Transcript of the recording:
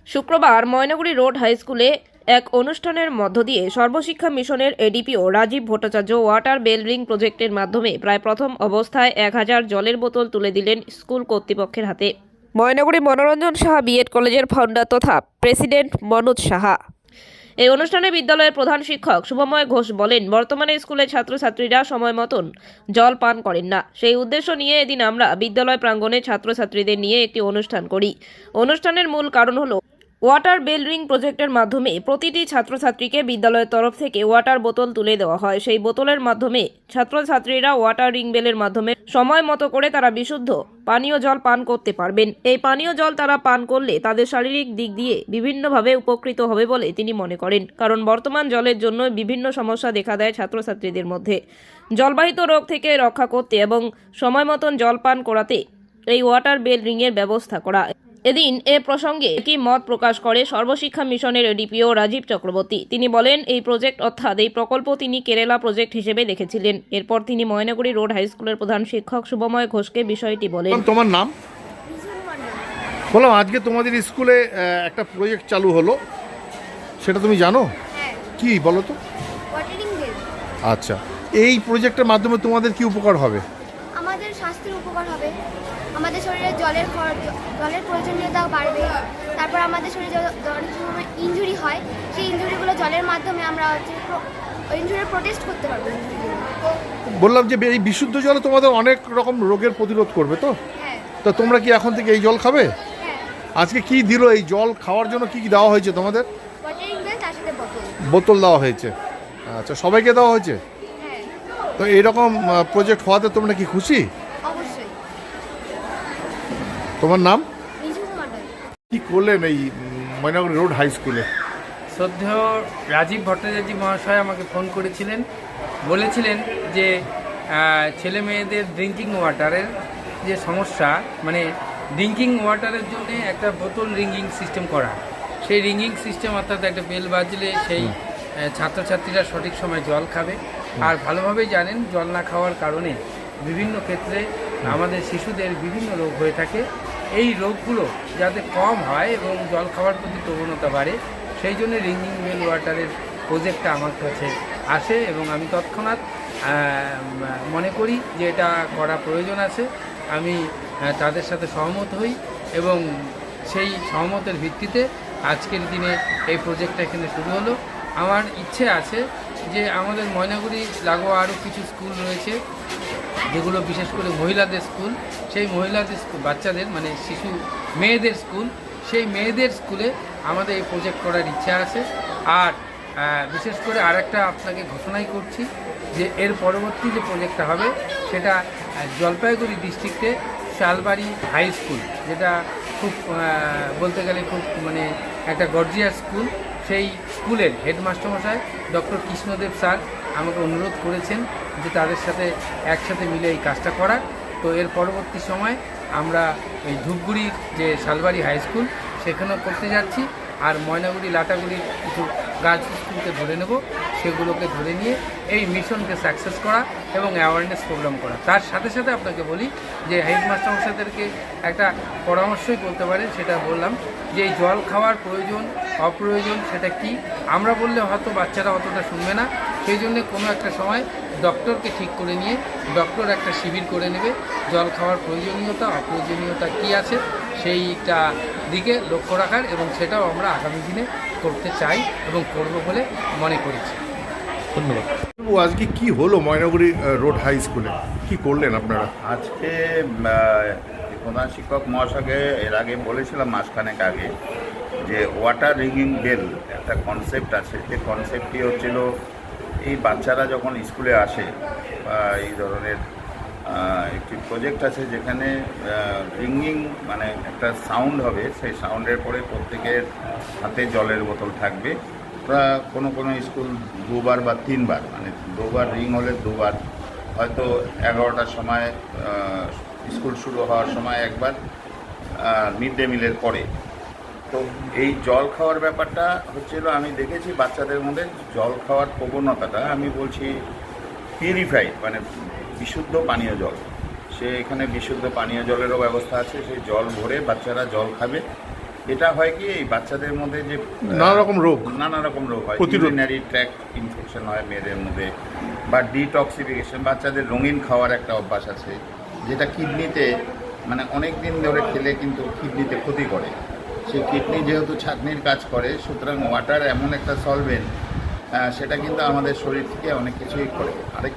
শুক্রবার Maynaguri road high স্কুলে এক অনুষ্ঠানের মধ্য দিয়ে সর্বশিক্ষা মিশনের ADPO Rajiv Bhattacharya water bell ring প্রজেক্টের মাধ্যমে প্রায় প্রথম অবস্থায় 1000 জলের বোতল তুলে দিলেন স্কুল কর্তৃপক্ষের হাতে। ময়নাগুড়ি মনোরঞ্জন সাহা বিএড কলেজের ফাউন্ডার তথা প্রেসিডেন্ট মনোজ সাহা। এই অনুষ্ঠানে বিদ্যালয়ের প্রধান শিক্ষক শুভময় ঘোষ বলেন, বর্তমানে স্কুলের ছাত্রছাত্রীরা সময় মতন জল পান করেন না। সেই উদ্দেশ্য নিয়ে এদিন আমরা বিদ্যালয় প্রাঙ্গণে ছাত্রছাত্রীদের নিয়ে একটি অনুষ্ঠান করি। অনুষ্ঠানের মূল কারণ হলো ওয়াটার বেল রিং প্রজেক্টের মাধ্যমে প্রতিটি ছাত্রছাত্রীকে বিদ্যালয়ের তরফ থেকে ওয়াটার বোতল তুলে দেওয়া হয়। সেই বোতলের মাধ্যমে ছাত্রছাত্রীরা ওয়াটার রিং বেলের মাধ্যমে সময় মতো করে তারা বিশুদ্ধ পানীয় জল পান করতে পারবেন। এই পানীয় জল তারা পান করলে তাদের শারীরিক দিক দিয়ে বিভিন্নভাবে উপকৃত হবে বলে তিনি মনে করেন। কারণ বর্তমান জলের জন্য বিভিন্ন সমস্যা দেখা দেয় ছাত্রছাত্রীদের মধ্যে। জলবাহিত রোগ থেকে রক্ষা করতে এবং সময় মতন জল পান করাতে এই ওয়াটার বেল রিংয়ের ব্যবস্থা করা। এদিন এ প্রসঙ্গে একই মত প্রকাশ করে সর্বশিক্ষা মিশনের এডিপিও রাজীব চক্রবর্তী। তিনি বলেন, এই প্রজেক্ট অর্থাৎ এই প্রকল্প তিনি কেরালা প্রজেক্ট হিসেবে দেখেছিলেন। এরপর তিনি ময়নাগুড়ি রোড হাই স্কুলের প্রধান শিক্ষক শুভময় ঘোষকে বিষয়টি বলেন। তোমার নাম? বললাম আজকে তোমাদের স্কুলে একটা প্রজেক্ট চালু হলো, সেটা তুমি জানো? কি বলো তো? Watering bell. আচ্ছা, এই প্রজেক্টের মাধ্যমে তোমাদের কি উপকার হবে? আমাদের স্বাস্থ্যের উপকার হবে, আমাদের শরীরে জলের প্রয়োজনীয়তা বাড়বে। তারপর আমাদের শরীরে ইনজুরি হয়, সেই ইনজুরিগুলো জলের মাধ্যমে আমরা ইনজুরি প্রোটেস্ট করতে পারবো। বললাম যে এই বিশুদ্ধ জলে তোমাদের অনেক রকম রোগের প্রতিরোধ করবে তো? হ্যাঁ। তো তোমরা কি এখন থেকে এই জল খাবে? হ্যাঁ। আজকে কি দিল এই জল খাওয়ার জন্য? কি কি দেওয়া হয়েছে তোমাদের? ওয়াটারিং বেল, তার সাথে বোতল দেওয়া হয়েছে। আচ্ছা, সবাইকে দেওয়া হয়েছে? হ্যাঁ। তো এইরকম প্রজেক্ট হওয়াতে তোমরা কি খুশি? অবশ্যই। তোমার নাম? নিজুম মণ্ডল। কি করলেন এই ময়নাগুড়ি রোড হাই স্কুলে? শ্রদ্ধেয় রাজীব ভট্টাচার্য মহাশয় আমাকে ফোন করেছিলেন, বলেছিলেন যে ছেলে মেয়েদের ড্রিঙ্কিং ওয়াটারের যে সমস্যা, মানে ড্রিঙ্কিং ওয়াটারের জন্য একটা বোতল রিঙ্গিং সিস্টেম করা। সেই রিঙ্গিং সিস্টেম অর্থাৎ একটা বেল বাজলে সেই ছাত্রছাত্রীরা সঠিক সময় জল খাবে। আর ভালোভাবেই জানেন, জল না খাওয়ার কারণে বিভিন্ন ক্ষেত্রে আমাদের শিশুদের বিভিন্ন রোগ হয়ে থাকে। এই রোগগুলো যাতে কম হয় এবং জল খাওয়ার প্রতি প্রবণতা বাড়ে, সেই জন্য রিঙ্গিং বেল ওয়াটারের প্রজেক্টটা আমার কাছে আসে এবং আমি তৎক্ষণাৎ মনে করি যে এটা করা প্রয়োজন আছে। আমি তাদের সাথে সহমত হই এবং সেই সহমতের ভিত্তিতে আজকের দিনে এই প্রজেক্টটা এখানে শুরু হলো। আমার ইচ্ছে আছে যে আমাদের ময়নাগুড়ি লাগোয়া আরও কিছু স্কুল রয়েছে, যেগুলো বিশেষ করে মহিলাদের স্কুল, সেই মহিলাদের বাচ্চাদের মানে শিশু মেয়েদের স্কুল, সেই মেয়েদের স্কুলে আমাদের এই প্রজেক্ট করার ইচ্ছা আছে। আর বিশেষ করে আরেকটা আপনাকে ঘোষণাই করছি যে এর পরবর্তী যে প্রজেক্টটা হবে সেটা জলপাইগুড়ি ডিস্ট্রিক্টে শালবাড়ি হাই স্কুল, যেটা খুব বলতে গেলে খুব মানে একটা গর্জিয়াস স্কুল। সেই স্কুলের হেডমাস্টারমশাই ডক্টর কৃষ্ণদেব স্যার আমাকে অনুরোধ করেছেন যে তাদের সাথে একসাথে মিলে এই কাজটা করার। তো এর পরবর্তী সময় আমরা এই ধূপগুড়ির যে শালবাড়ি হাই স্কুল সেখানেও করতে যাচ্ছি। আর ময়নাগুড়ি লাটাগুড়ির কিছু গার্লস স্কুলকে ধরে নেব, সেগুলোকে ধরে নিয়ে এই মিশনকে সাকসেস করা এবং অ্যাওয়ারনেস প্রোগ্রাম করা। তার সাথে সাথে আপনাকে বলি যে হেডমাস্টারমশাইদেরকে একটা পরামর্শই বলতে পারেন, সেটা বললাম যে এই জল খাওয়ার প্রয়োজন অপ্রয়োজন সেটা কি আমরা বললে হয়তো বাচ্চারা অতটা শুনবে না। সেই জন্যে কোনো একটা সময় ডক্টরকে ঠিক করে নিয়ে ডক্টর একটা শিবির করে নেবে, জল খাওয়ার প্রয়োজনীয়তা অপ্রয়োজনীয়তা কী আছে সেইটা দিকে লক্ষ্য রাখার, এবং সেটাও আমরা আগামী দিনে করতে চাই এবং করব বলে মনে করেছি। ধন্যবাদ। আজকে কি হলো ময়নাগুড়ি রোড হাই স্কুলে, কি করলেন আপনারা? আজকে প্রধান শিক্ষক মহাশয়কে এর আগে বলেছিলাম মাসখানেক আগে যে ওয়াটার রিঙ্গিং বেল একটা কনসেপ্ট আছে। যে কনসেপ্টটি হচ্ছিল এই বাচ্চারা যখন স্কুলে আসে বা এই ধরনের একটি প্রজেক্ট আছে যেখানে রিঙ্গিং মানে একটা সাউন্ড হবে, সেই সাউন্ডের পরে প্রত্যেকের হাতে জলের বোতল থাকবে। কোনো কোনো স্কুল দুবার বা তিনবার, মানে দুবার রিং হলে দুবার, হয়তো 11টার সময় স্কুল শুরু হওয়ার সময় একবার, মিড ডে মিলের পরে। তো এই জল খাওয়ার ব্যাপারটা হচ্ছিল, আমি দেখেছি বাচ্চাদের মধ্যে জল খাওয়ার প্রবণতাটা, আমি বলছি পিউরিফাইড মানে বিশুদ্ধ পানীয় জল। এখানে বিশুদ্ধ পানীয় জলেরও ব্যবস্থা আছে, সেই জল ভরে বাচ্চারা জল খাবে এটা হয় কি এই বাচ্চাদের মধ্যে যে নানা রকম রোগ হয়, প্রতিরোধ। ইউরিনারি ট্র্যাক্ট ইনফেকশন হয় মেয়েদের মধ্যে, বা ডিটক্সিফিকেশন, বাচ্চাদের রঙিন খাওয়ার একটা অভ্যাস আছে যেটা কিডনিতে মানে অনেক দিন ধরে খেলে কিন্তু কিডনিতে ক্ষতি করে। সেই কিডনি যেহেতু ছাঁকনির কাজ করে, সুতরাং ওয়াটার এমন একটা সলভেন্ট, সেটা কিন্তু আমাদের শরীর থেকে অনেক কিছুই করে। আরেক